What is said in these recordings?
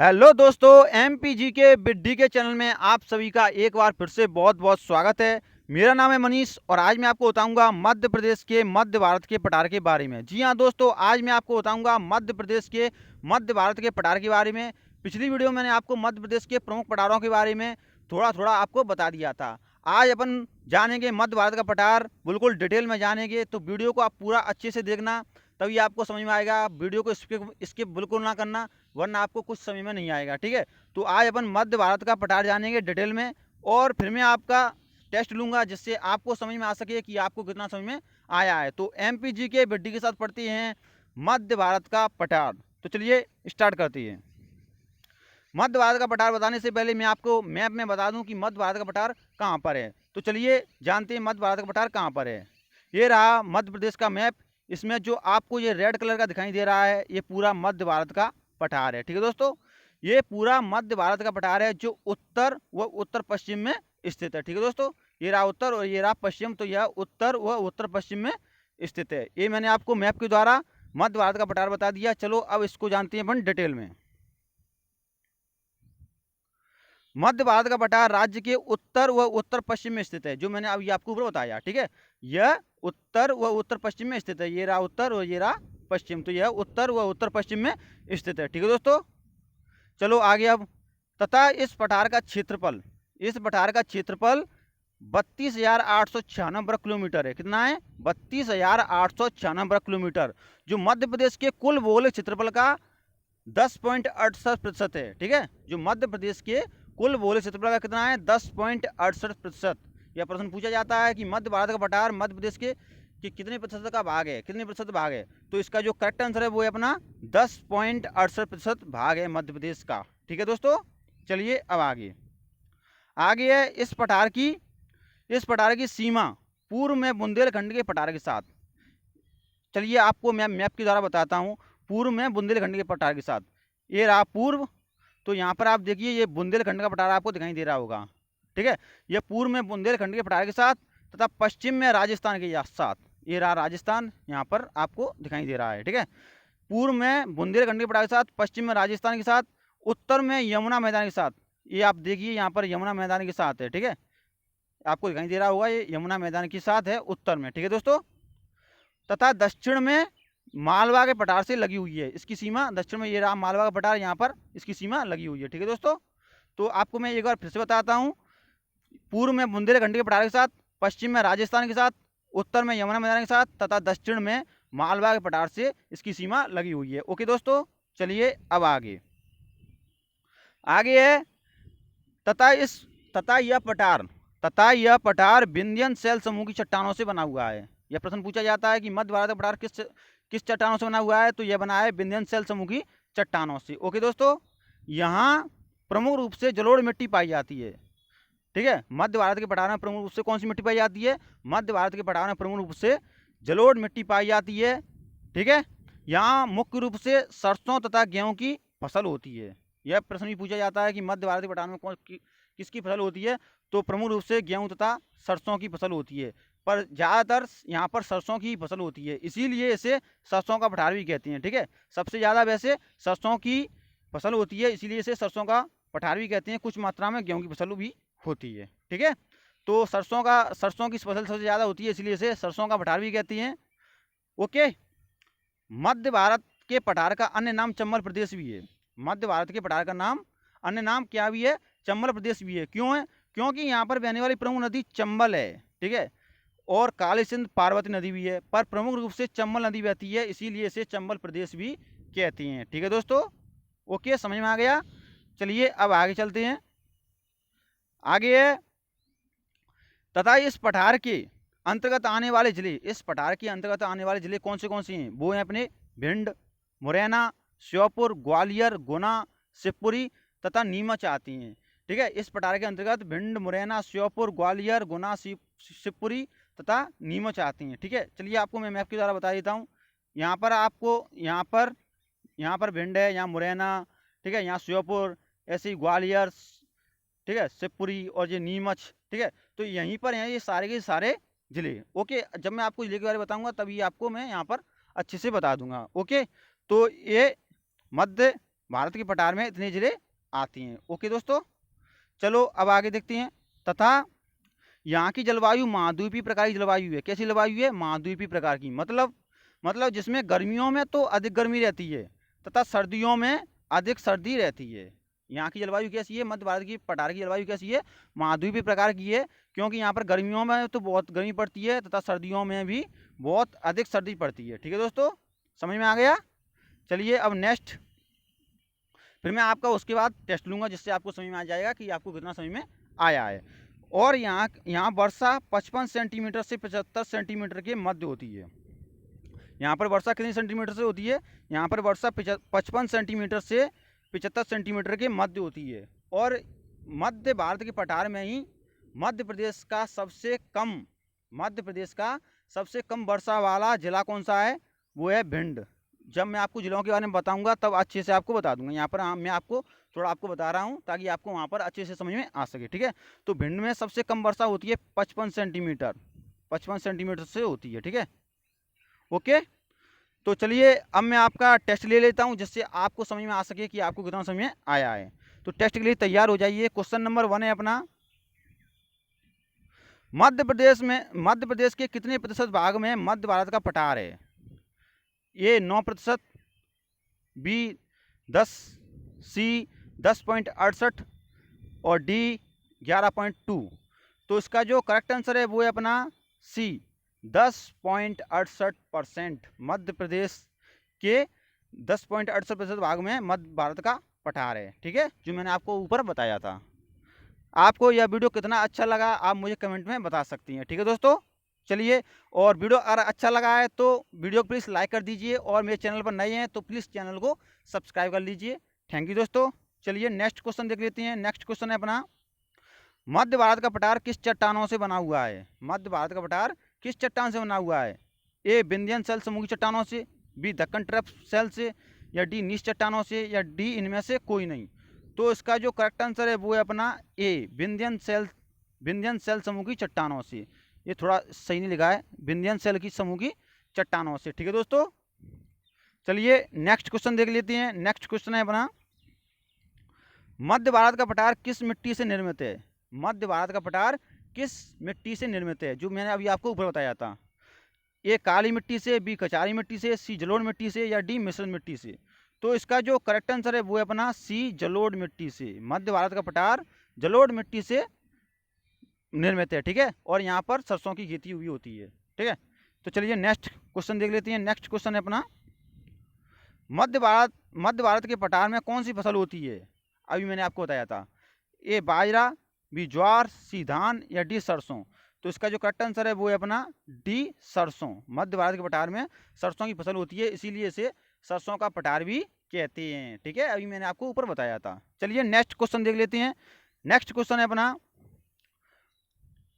Hello दोस्तों, MPG के बिड्डी के चैनल में आप सभी का एक बार फिर से बहुत बहुत स्वागत है। मेरा नाम है मनीष और आज मैं आपको बताऊंगा मध्य प्रदेश के मध्य भारत के पठार के बारे में। जी हाँ दोस्तों, आज मैं आपको बताऊंगा मध्य प्रदेश के मध्य भारत के पठार के बारे में। पिछली वीडियो में मैंने आपको मध्य प्रदेश के प्रमुख पठारों के बारे में थोड़ा थोड़ा आपको बता दिया था। आज अपन जानेंगे मध्य भारत का पठार, बिल्कुल डिटेल में जानेंगे, तो वीडियो को आप पूरा अच्छे से देखना, तभी आपको समझ में आएगा। वीडियो को स्किप बिल्कुल ना करना, वरना आपको कुछ समझ में नहीं आएगा। ठीक है, तो आज अपन मध्य भारत का पठार जानेंगे डिटेल में, और फिर मैं आपका टेस्ट लूंगा जिससे आपको समझ में आ सके कि आपको कितना समझ में आया है। तो एमपीजी के बिड्डी के साथ पढ़ते हैं मध्य भारत का पठार। तो चलिए स्टार्ट करते हैं। मध्य भारत का पठार बताने से पहले मैं आपको मैप में बता दूं कि मध्य भारत का पठार कहाँ पर है। तो चलिए जानते हैं मध्य भारत का पठार कहाँ पर है। ये रहा मध्य प्रदेश का मैप। इसमें जो आपको ये रेड कलर का दिखाई दे रहा है, ये पूरा मध्य भारत का पठार है। ठीक है दोस्तों, ये पूरा मध्य भारत का पठार है जो उत्तर व उत्तर पश्चिम में स्थित है। ठीक है दोस्तों, ये रहा उत्तर और ये रहा पश्चिम, तो यह उत्तर व उत्तर पश्चिम में स्थित है। ये मैंने आपको मैप के द्वारा मध्य भारत का पठार बता दिया। चलो अब इसको जानते हैं अपन डिटेल में। मध्य भारत का पठार राज्य के उत्तर व उत्तर पश्चिम में स्थित है, जो मैंने अभी आपको ऊपर बताया। ठीक है, यह उत्तर व उत्तर पश्चिम में स्थित है। ये रहा उत्तर और ये रहा पश्चिम, तो यह उत्तर व उत्तर पश्चिम में स्थित है। ठीक है दोस्तों, चलो आगे अब। तथा इस पठार का क्षेत्रफल, इस पठार का क्षेत्रफल 32,896 वर्ग किलोमीटर है। कितना है? 32,896 वर्ग किलोमीटर, जो मध्य प्रदेश के कुल भौगोलिक क्षेत्रफल का 10.68% है। ठीक है, जो मध्य प्रदेश के कुल भौगोलिक क्षेत्रफल का कितना है? 10.68%। यह प्रश्न पूछा जाता है कि मध्य भारत का पठार मध्य प्रदेश के कि कितने प्रतिशत का भाग है, कितने प्रतिशत भाग है, तो इसका जो करेक्ट आंसर है वो है अपना 10.68% भाग है मध्य प्रदेश का। ठीक है दोस्तों, चलिए अब आगे। आगे है इस पठार की सीमा पूर्व में बुंदेलखंड के पठार के साथ। चलिए आपको मैं मैप के द्वारा बताता हूँ। पूर्व में बुंदेलखंड के पठार के साथ, ये रहा पूर्व, तो यहाँ पर आप देखिए ये बुंदेलखंड का पठार आपको दिखाई दे रहा होगा। ठीक है, ये पूर्व में बुंदेलखंड के पठार के साथ तथा पश्चिम में राजस्थान के साथ, ये रहा राजस्थान यहाँ पर आपको दिखाई दे रहा है। ठीक है, पूर्व में बुंदेलखंड के पठार के साथ, पश्चिम में राजस्थान के साथ, उत्तर में यमुना मैदान के साथ। ये आप देखिए यहाँ पर यमुना मैदान के साथ है। ठीक है, आपको दिखाई दे रहा होगा ये यमुना मैदान के साथ है उत्तर में। ठीक है दोस्तों, तथा दक्षिण में मालवा के पठार से लगी हुई है। इसकी सीमा दक्षिण में ये रहा मालवा का पठार, यहाँ पर इसकी सीमा लगी हुई है। ठीक है दोस्तों, तो आपको मैं एक बार फिर से बताता हूँ। पूर्व में बुंदेलखंड के पठार के साथ, पश्चिम में राजस्थान के साथ, उत्तर में यमुना मैदान के साथ तथा दक्षिण में मालवा के पठार से इसकी सीमा लगी हुई है। ओके दोस्तों, चलिए अब आगे। आगे है तथा यह पठार विंध्यन शैल समूह की चट्टानों से बना हुआ है। यह प्रश्न पूछा जाता है कि मध्य भारत का पठार किस चट्टानों से बना हुआ है, तो यह बना है विंध्यन शैल समूह की चट्टानों से। ओके दोस्तों, यहाँ प्रमुख रूप से जलोढ़ मिट्टी पाई जाती है। ठीक है, मध्य भारत के पठार में प्रमुख रूप से कौन सी मिट्टी पाई जाती है? मध्य भारत के पठार में प्रमुख रूप से जलोढ़ मिट्टी पाई जाती है। ठीक है, यहाँ मुख्य रूप से सरसों तथा गेहूं की फसल होती है। यह प्रश्न भी पूछा जाता है कि मध्य भारत के पठार में किसकी फसल होती है, तो प्रमुख रूप से गेहूं तथा सरसों की फसल होती है। पर ज़्यादातर यहाँ पर सरसों की फसल होती है, इसीलिए इसे सरसों का पठार भी कहते हैं। ठीक है, सबसे ज़्यादा वैसे सरसों की फसल होती है, इसीलिए इसे सरसों का पठार भी कहते हैं। कुछ मात्रा में गेहूं की फसल भी होती है। ठीक है, तो सरसों की फसल सबसे ज़्यादा होती है, इसलिए इसे सरसों का पठार भी कहती हैं। ओके, मध्य भारत के पठार का अन्य नाम चंबल प्रदेश भी है। मध्य भारत के पठार का नाम अन्य नाम क्या भी है? चंबल प्रदेश भी है। क्यों है? क्योंकि यहाँ पर बहने वाली प्रमुख नदी चंबल है। ठीक है, और काली सिंध पार्वती नदी भी है, पर प्रमुख रूप से चंबल नदी बहती है, इसीलिए इसे चंबल प्रदेश भी कहती हैं। ठीक है दोस्तों, ओके, समझ में आ गया। चलिए अब आगे चलते हैं। आगे है तथा इस पठार के अंतर्गत आने वाले जिले, इस पठार के अंतर्गत आने वाले जिले कौन से हैं? वो हैं अपने भिंड, मुरैना, श्योपुर, ग्वालियर, गुना, शिवपुरी तथा नीमच आती हैं। ठीक है, इस पठार के अंतर्गत भिंड, मुरैना, श्योपुर, ग्वालियर, गुना, शिवपुरी तथा नीमच आती हैं। ठीक है, चलिए आपको मैं मैप के द्वारा बता देता हूँ। यहाँ पर आपको यहाँ पर भिंड है, यहाँ मुरैना, ठीक है, यहाँ श्योपुर, ऐसे ही ग्वालियर, ठीक है, शिवपुरी और ये नीमच। ठीक है, तो यहीं पर हैं ये सारे के सारे जिले। ओके, जब मैं आपको जिले के बारे में बताऊंगा तभी आपको मैं यहाँ पर अच्छे से बता दूंगा। ओके, तो ये मध्य भारत के पठार में इतनी जिले आती हैं। ओके दोस्तों, चलो अब आगे देखते हैं। तथा यहाँ की जलवायु महाद्वीपीय प्रकार की जलवायु है। कैसी जलवायु है? महाद्वीपीय प्रकार की, मतलब जिसमें गर्मियों में तो अधिक गर्मी रहती है तथा सर्दियों में अधिक सर्दी रहती है। यहाँ की जलवायु कैसी है? मध्य भारत की पठार की जलवायु कैसी है? महाद्वीपीय प्रकार की है, क्योंकि यहाँ पर गर्मियों में तो बहुत गर्मी पड़ती है तथा सर्दियों में भी बहुत अधिक सर्दी पड़ती है। ठीक है दोस्तों, समझ में आ गया? चलिए अब नेक्स्ट, फिर मैं आपका उसके बाद टेस्ट लूँगा जिससे आपको समझ में आ जाएगा कि आपको कितना समझ में आया है। और यहाँ वर्षा 55 सेंटीमीटर से 75 सेंटीमीटर के मध्य होती है। यहाँ पर वर्षा कितनी सेंटीमीटर से होती है? यहाँ पर वर्षा 55 सेंटीमीटर से 75 सेंटीमीटर के मध्य होती है। और मध्य भारत के पठार में ही मध्य प्रदेश का सबसे कम वर्षा वाला जिला कौन सा है? वो है भिंड। जब मैं आपको जिलों के बारे में बताऊंगा तब अच्छे से आपको बता दूंगा। यहाँ पर मैं आपको थोड़ा आपको बता रहा हूँ ताकि आपको वहाँ पर अच्छे से समझ में आ सके। ठीक है, तो भिंड में सबसे कम वर्षा होती है 55 सेंटीमीटर से होती है। ठीक है, ओके। तो चलिए अब मैं आपका टेस्ट ले लेता हूँ जिससे आपको समझ में आ सके कि आपको कितना समझ में आया है। तो टेस्ट के लिए तैयार हो जाइए। क्वेश्चन नंबर 1 है अपना, मध्य प्रदेश के कितने प्रतिशत भाग में मध्य भारत का पठार है? ए 9%, बी 10, सी 10.68 और डी 11.2। तो इसका जो करेक्ट आंसर है वो है अपना सी 10.68%। मध्य प्रदेश के 10.68% भाग में मध्य भारत का पठार है। ठीक है, जो मैंने आपको ऊपर बताया था। आपको यह वीडियो कितना अच्छा लगा आप मुझे कमेंट में बता सकती हैं। ठीक है दोस्तों, चलिए, और वीडियो अगर अच्छा लगा है तो वीडियो प्लीज़ लाइक कर दीजिए, और मेरे चैनल पर नए हैं तो प्लीज़ चैनल को सब्सक्राइब कर लीजिए। थैंक यू दोस्तों। चलिए नेक्स्ट क्वेश्चन देख लेते हैं। नेक्स्ट क्वेश्चन है अपना, मध्य भारत का पठार किस चट्टानों से बना हुआ है? मध्य भारत का पठार किस चट्टान से बना हुआ है? ए विंध्यन शैल समूह की चट्टानों से, बी दक्कन ट्रैप शैल से, या डी नीच चट्टानों से, या डी इनमें से कोई नहीं। तो इसका जो करेक्ट आंसर है वो है अपना ए विंध्यन शैल समूह की चट्टानों से। ये थोड़ा सही नहीं लिखा है, विंध्यन शैल की समूह की चट्टानों से। ठीक है दोस्तों, चलिए नेक्स्ट क्वेश्चन देख लेते हैं। नेक्स्ट क्वेश्चन है अपना, मध्य भारत का पठार किस मिट्टी से निर्मित है? मध्य भारत का पठार किस मिट्टी से निर्मित है? जो मैंने अभी आपको ऊपर बताया था। ए काली मिट्टी से, बी कचारी मिट्टी से, सी जलोढ़ मिट्टी से, या डी मिश्रण मिट्टी से। तो इसका जो करेक्ट आंसर है वो है अपना सी जलोढ़ मिट्टी से। मध्य भारत का पठार जलोढ़ मिट्टी से निर्मित है। ठीक है, और यहाँ पर सरसों की खेती हुई होती है। ठीक है, तो चलिए नेक्स्ट क्वेश्चन देख लेते हैं। नेक्स्ट क्वेश्चन है अपना, मध्य भारत के पठार में कौन सी फसल होती है? अभी मैंने आपको बताया था। ए बाजरा, बी ज्वार, सी धान, या डी सरसों। तो इसका जो करेक्ट आंसर है वो है अपना डी सरसों। मध्य भारत के पठार में सरसों की फसल होती है, इसीलिए इसे सरसों का पठार भी कहते हैं। ठीक है, अभी मैंने आपको ऊपर बताया था। चलिए नेक्स्ट क्वेश्चन देख लेते हैं। नेक्स्ट क्वेश्चन है अपना,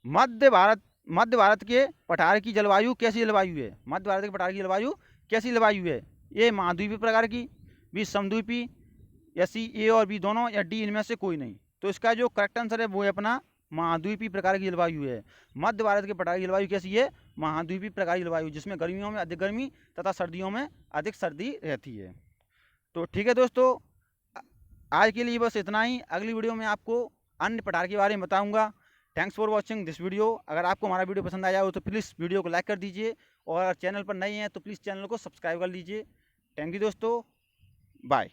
मध्य भारत के पठार की जलवायु कैसी जलवायु है? मध्य भारत के पठार की जलवायु कैसी जलवायु है? ए महाद्वीपीय प्रकार की, बी समद्वीपीय, या सी ए और बी दोनों, या डी इनमें से कोई नहीं। तो इसका जो करेक्ट आंसर है वो है अपना महाद्वीपीय प्रकार की जलवायु है। मध्य भारत के पठार की जलवायु कैसी है? महाद्वीपीय प्रकार की जलवायु, जिसमें गर्मियों में अधिक गर्मी तथा सर्दियों में अधिक सर्दी रहती है। तो ठीक है दोस्तों, आज के लिए बस इतना ही। अगली वीडियो में आपको अन्य पठार के बारे में बताऊंगा। Thanks for watching this video. अगर आपको हमारा वीडियो पसंद आया हो तो प्लीज़ वीडियो को लाइक कर दीजिए, और चैनल पर नए हैं तो प्लीज़ चैनल को सब्सक्राइब कर लीजिए। थैंक यू दोस्तों, बाय।